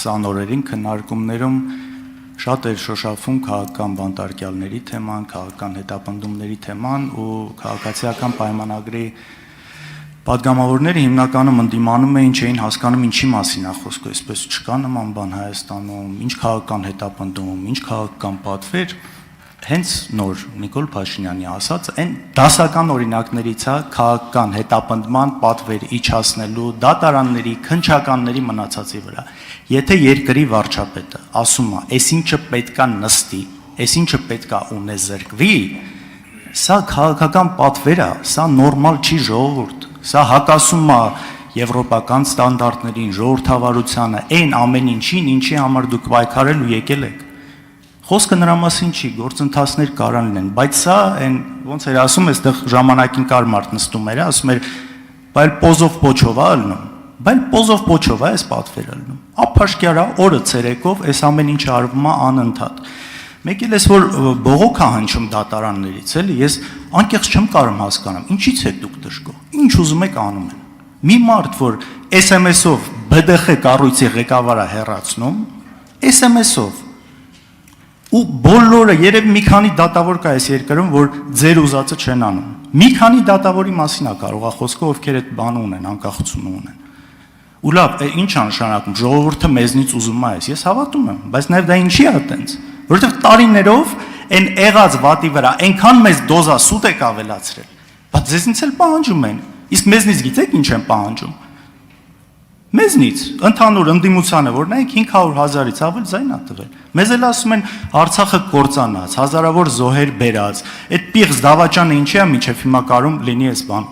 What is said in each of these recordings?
20 օրերին քննարկումներում շատ էր շոշափում քաղաքական բանտարկյալների թեման, քաղաքական հետապնդումների թեման ու քաղաքացիական պայմանագրի պատգամավորները հիմնականում ընդդիմանում էին, չէին հասկանում ինչի մասին է խոսքը, այսպես չկա նման բան Հայաստանում, ինչ քաղաքական հետապնդում, ինչ քաղաքական պատվեր, հենց նոր Նիկոլ Փաշինյանի ասած, այն դասական օրինակներից է քաղաքական հետապնդման պատվեր իջացնելու դատարանների, քննչականների մնացածի վրա։ Եթե երկրի վարչապետը ասում է, այսինչը պետքա նստի, այսինչը պետքա ունեզրկվի, սա քաղաքական պատվեր է, սա նորմալ չի ժողովուրդ, սա հակասում է եվրոպական ստանդարտներին, ժողովրդավարությանը, այն ամեն ինչին, ինչի համար դուք պայքարել ու եկել եք։ Խոսքը նրա մասին չի, գործընթացներ կարան լինեն, բայց սա այն ոնց էր ասում, այստեղ ժամանակին կար մարդ նստում էր, ասում էր, բայց պոզով պոչով է ալնում, բայց պոզով պոչով է այս պատվերը ալնում։ Ափաշկյարա օրը ցերեկով այս ամեն ինչը արվում է անընդհատ։ Մեկ էլ էս որ բողոք է հնչում դատարաններից, էլի, ես անկեղծ չեմ կարող հասկանամ, ինչից է դուք դժգոհ, ինչ ուզում եք անում են։ Մի մարդ, որ SMS-ով BDԽ կառույցի ղեկավարը հեռացնում, SMS-ով ու բոլորը երևի մի քանի դատավոր կա այս երկրում, որ ձեր ուզածը չեն անում։ Մի քանի դատավորի մասին է կարող է խոսքը, ովքեր այդ բանը ունեն, անկախությունը ունեն։ Ու լավ, ինչ է նշանակում, ժողովուրդը մեզնից ուզում է այս, ես հավատում եմ, բայց նաև դա ինչի է այտենց, որովհետև տարիներով այն եղած վատի վրա այնքան մեծ դոզա սուտ եք ավելացրել, բայց ձեզնից էլ պահանջում են, իսկ մեզնից գիտեք ինչ են պահանջում։ Մեզնից, ընդհանուր ընդդիմությանը, որ նայեք 500,000-ից ավել ձայն է տվել։ Մեզ էլ ասում են Արցախը կործանած, հազարավոր զոհեր բերած, այդ պիղծ դավաճանը ինչի է մինչև հիմա կարում լինի այս բան։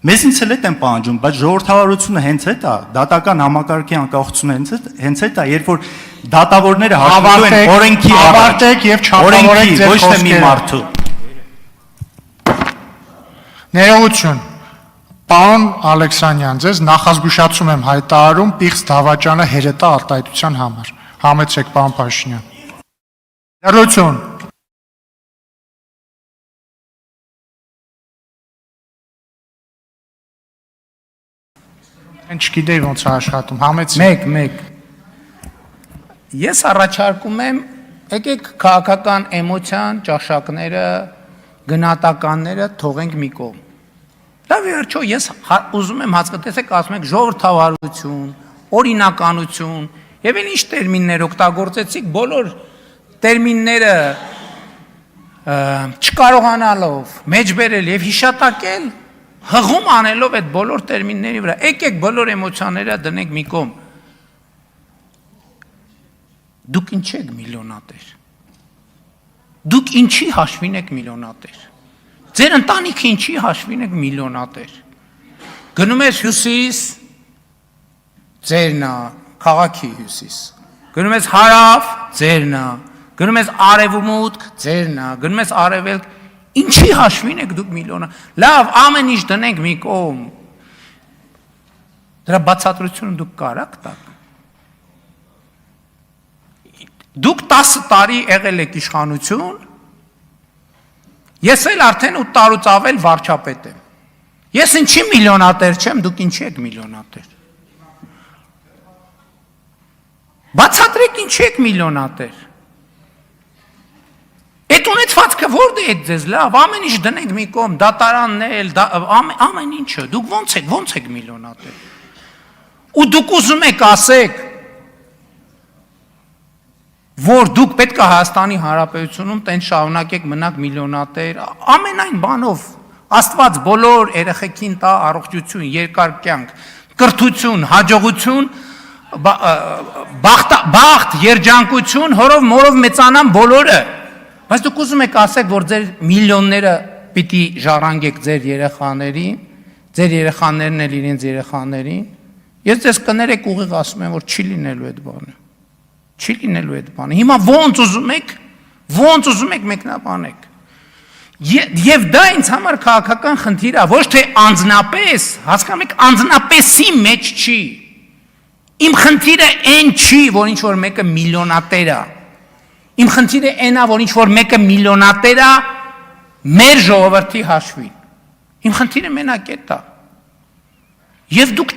Մեզնից էլ այդ են պահանջում, բայց ժողովրդավարությունը հենց այդ է, դատական համակարգի անկախությունը հենց այդ է, երբ որ դատավորները հաշվելու են օրենքի ավարտեք եւ չափավորեք ձեր ոչ թե մի մարդու։ Ներողություն։ Պարոն Ալեքսանյան, ձեզ նախազգուշացում եմ հայտարարում պիղծ դավաճանը հերետա արտահայտության համար։ Համեցեք, պարոն Փաշինյան։ Ներողություն։ Én չգիտեի ոնց է աշխատում։ Համեցեք։ Մեկ։ Ես առաջարկում եմ, եկեք քաղաքական էմոցիան, ճաշակները, գնահատականները թողենք մի կողմ։ Լավ վերջո ես ուզում եմ հասկացեք, ասում եք ժողովրդավարություն, օրինականություն, եւ այն ինչ տերմիններ օգտագործեցիք, բոլոր տերմինները չկարողանալով մեջբերել եւ հիշատակել, հղում անելով այդ բոլոր տերմինների վրա։ Եկեք բոլոր էմոցիաները դնենք մի կողմ։ Դուք ինչ եք միլիոնատեր։ Դուք ինչի հաշվին եք միլիոնատեր։ Ձեր ընտանիքը ինչի հաշվին եք միլիոնատեր։ Գնում ես հյուսիս, ձերն է, քաղաքի հյուսիս։ Գնում ես հարավ, ձերն է։ Գնում ես արևմուտք, ձերն է։ Գնում ես արևելք, ինչի հաշվին եք դուք միլիոնա։ Լավ, ամեն ինչ դնենք մի կողմ։ Դրա բացատրությունը դուք կարաք տաք։ Դուք 10 տարի եղել եք իշխանություն, ես էլ արդեն 8 տարուց ավել վարչապետ եմ։ Ես ինչի միլիոնատեր չեմ, դուք ինչի եք միլիոնատեր։ Բացատրեք ինչի եք միլիոնատեր։ Այդ ունեցվածքը որտե է ձեզ լավ, ամեն ինչ դնենք մի կողմ, դատարաններ, ամեն ինչը, դուք ոնց եք միլիոնատեր։ Ու դուք ուզում եք ասեք, որ դուք պետք է Հայաստանի Հանրապետությունում տենց շարունակեք մնաք միլիոնատեր, ամենայն բանով Աստված բոլոր երեխեքին տա առողջություն, երկար կյանք, կրթություն, հաջողություն, բախտ, երջանկություն, հորով մորով մեծանան բոլորը։ Բայց դուք ուզում եք ասեք, որ ձեր միլիոնները պիտի ժառանգեք ձեր երեխաներին, ձեր երեխաներն էլ իրենց երեխաներին։ Ես ձեզ կներեք ուղիղ ասում եմ, որ չի լինելու այդ բանը։ Չի լինելու այդ բանը։ Հիմա ոնց ուզում եք մեկնաբանեք։ Եվ դա ինձ համար քաղաքական խնդիր է, ոչ թե անձնապես, հասկանում եք, անձնապեսի մեջ չի։ Իմ խնդիրը այն չի, որ ինչ որ մեկը միլիոնատեր է։ Իմ խնդիրը այն է, որ ինչ որ մեկը միլիոնատեր է մեր ժողովրդի հաշվին։ Իմ խնդիրը մենակ է դա։ Եվ դուք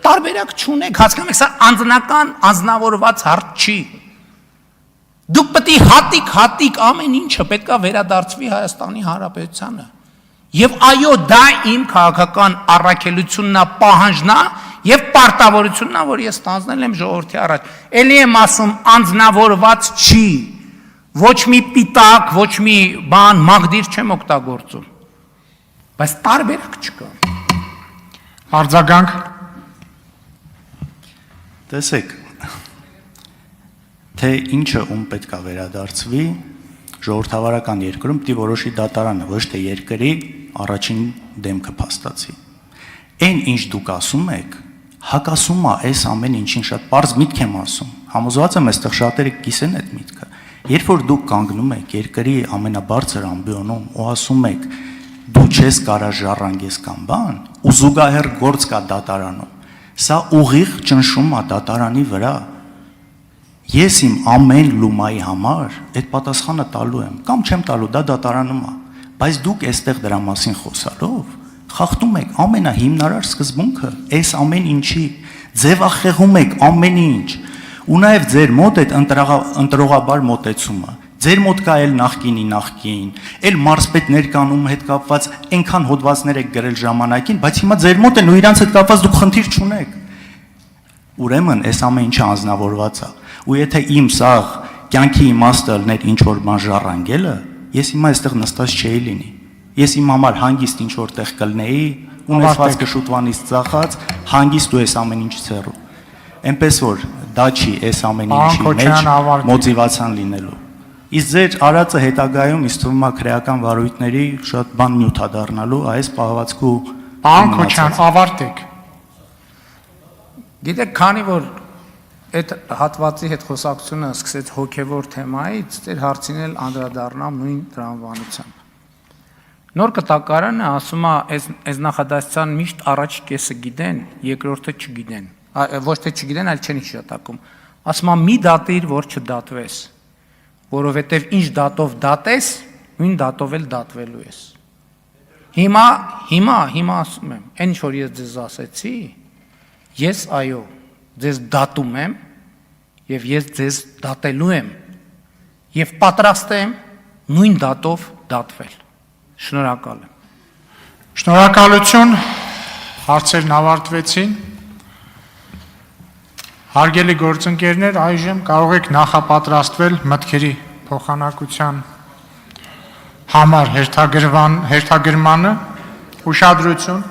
տարբերակ չունեք, հասկանում եք, սա անձնական, անձնավորված հարց չի։ Դուք պետք է հատիկ ամեն ինչը պետքա վերադարձվի Հայաստանի Հանրապետությանը։ Եվ այո, դա իմ քաղաքական առաքելությունն է, պահանջն է եւ պարտավորությունն է, որ ես ստանձնել եմ ժողովրդի առաջ։ Էլի եմ ասում, անձնավորված չի։ Ոչ մի պիտակ, ոչ մի բան, մաղդիր չեմ օգտագործում։ Բայց տարբերակ չկա։ Արձագանք։ Տեսեք, թե ինչը ում պետք է վերադարձվի, ժողովրդավարական երկրում պիտի որոշի դատարանը, ոչ թե երկրի առաջին դեմքը փաստացի։ Այն ինչ դուք ասում եք, հակասում է այս ամեն ինչին, շատ պարզ միտք եմ ասում։ Համոզված եմ, այստեղ շատերը կիսեն այդ միտքը։ Երբ որ դուք կանգնում եք երկրի ամենաբարձր ամբիոնում ու ասում եք դու չես կարող ժառանգես կամ բան, ու զուգահեռ գործ կա դատարանում, սա ուղիղ ճնշում է դատարանի վրա։ Ես իմ ամեն լումայի համար այդ պատասխանը տալու եմ, կամ չեմ տալու, դա դատարանում է, բայց դուք այստեղ դրա մասին խոսալով խախտում եք ամենահիմնարար սկզբունքը, այս ամեն ինչի, ձևախեղում եք ամեն ինչ, ու նաև ձեր մոտ այդ ընտրողաբար մոտեցումը, ձեր մոտ կա էլ նախկին, էլ մարզպետ ներկանում հետ կապված այնքան հոդվածներ եք գրել ժամանակին, բայց հիմա ձեր մոտ են ու իրանց հետ կապված դուք խնդիր չունեք։ Ուրեմն այս ամեն ինչը անձնավորված է, ու եթե իմ սաղ կյանքի իմաստը լներ ինչ որ բան ժառանգելը, ես հիմա այստեղ նստած չէի լինի։ Ես իմ համար հանգիստ ինչ որտեղ կլնեի, ունեցվածքը շուտվանից ծախած, հանգիստ ու այս ամեն ինչից հեռու։ Էնպես որ դա չի այս ամեն ինչի մեջ մոտիվացիան լինելու։ Իսկ ձեր արածը հետագայում ինձ թվում է քրեական վարույթների շատ բան նյութ է դառնալու այս պահվածքու։ Պարոն Քոչյան, ավարտեք։ Գիտեք, քանի որ այդ հատվածի հետ խոսակցությունը սկսեց հոգևոր թեմայից, ձեր հարցին էլ անդրադառնամ նույն տրամաբանությամբ։ Նոր կտակարանը ասում է, այս նախադասության միշտ առաջ կեսը գիտեն, երկրորդը չգիտեն։ Ոչ թե չգիտեն, այլ չեն հիշատակում։ Ասում է մի դատիր, որ չդատվես, որովհետև ինչ դատով դատես, նույն դատով էլ դատվելու ես։ Հիմա ասում եմ, այն ինչ որ ես ձեզ ասեցի, ես այո, ձեզ դատում եմ եւ ես ձեզ դատելու եմ եւ պատրաստ եմ նույն դատով դատվել։ Շնորհակալ եմ։ Շնորհակալություն, հարցերն ավարտվեցին։ Հարգելի գործընկերներ, այժմ կարող եք նախապատրաստվել մտքերի փոխանակության համար հերթագրմանը, ուշադրություն։